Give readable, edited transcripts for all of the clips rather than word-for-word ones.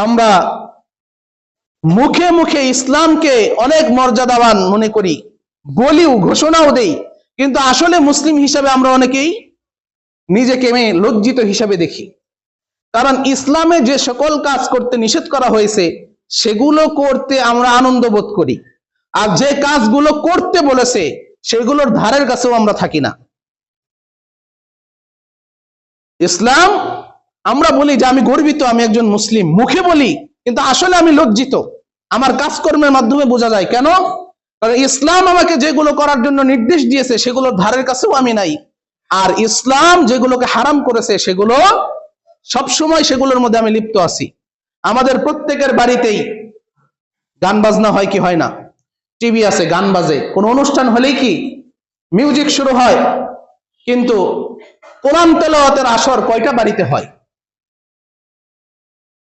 আমরা মুখে মুখে ইসলামকে অনেক মর্যাদাবান মনে করি, বলিও, ঘোষণাও দেই, কিন্তু আসলে মুসলিম হিসাবে আমরা অনেকেই নিজেকে লজ্জিত হিসাবে দেখি। কারণ ইসলামে যে সকল কাজ করতে নিষেধ করা হয়েছে সেগুলো করতে আমরা আনন্দ বোধ করি, আর যে কাজগুলো করতে বলেছে সেগুলোর ধারের কাছেও আমরা থাকি না। ইসলাম, আমরা বলি যে আমি গর্বিত, আমি একজন মুসলিম, মুখে বলি, কিন্তু আসলে আমি লজ্জিত। আমার কাজকর্মের মাধ্যমে বোঝা যায়। কেন? কারণ ইসলাম আমাকে যেগুলো করার জন্য নির্দেশ দিয়েছে সেগুলোর ধারের কাছেও আমি নাই, আর ইসলাম যেগুলোকে হারাম করেছে সেগুলো সবসময় সেগুলোর মধ্যে আমি লিপ্ত আছি। আমাদের প্রত্যেকের বাড়িতেই গান বাজনা হয় কি হয় না? টিভি আছে, গান বাজে। কোন অনুষ্ঠান হলেই কি মিউজিক শুরু হয়, কিন্তু কোরআন তেলাওয়াতের আসর কয়টা বাড়িতে হয়?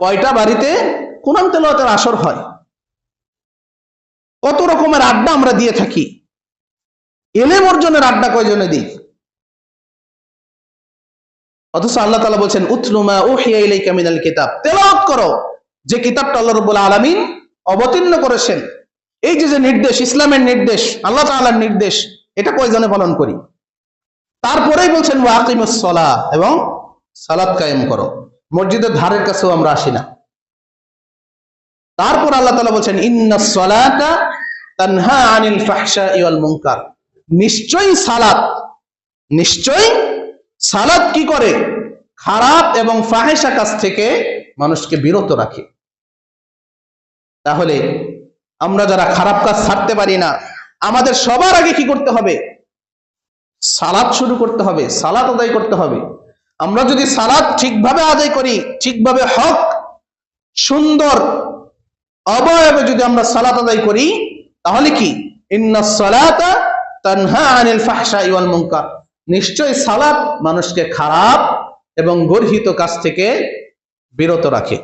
কয়টা বাড়িতে কোরআন তেলাওয়াতের আসর হয়? কত রকমের আড্ডা আমরা দিয়ে থাকি। ইলম অর্জনের আড্ডা কয়জনে দিই? অথচ আল্লাহ তাআলা বলছেন উতলু মা উহিয়া ইলাইকা মিনাল কিতাব, তেলাওয়াত করো যে কিতাবটা আল্লাহ রাব্বুল আলামিন অবতীর্ণ করেছেন। এই যে নির্দেশ, ইসলামের নির্দেশ, আল্লাহ তাআলার নির্দেশ, এটা কয়জনে পালন করি? তারপরেই বলছেন ওয়া আকিমুস সালাহ, এবং সালাত কায়েম করো। মসজিদের ধারের কাছেও আমরা আসি না। তারপর আল্লাহ তাআলা বলছেন ইন্নাস সালাতা তানহা আনিল ফাহশাই ওয়াল মুনকার, নিশ্চয়ই সালাত কি করে? খারাপ এবং ফাহিশা কাজ থেকে মানুষকে বিরত রাখে। তাহলে আমরা যারা খারাপ কাজ ছাড়তে পারি না, আমাদের সবার আগে কি করতে হবে? সালাত শুরু করতে হবে, সালাত আদায় করতে হবে। আমরা যদি সালাত ঠিকভাবে আদায় করি, ঠিকভাবে হক সুন্দর অবয়বে যদি আমরা সালাত আদায় করি, তাহলে কি ইন্নাস সালাতা তানহা আনিল ফাহশাই ওয়াল মুনকার, নিশ্চয়ই সালাত মানুষকে খারাপ এবং গর্হিত কাজ থেকে বিরত রাখে।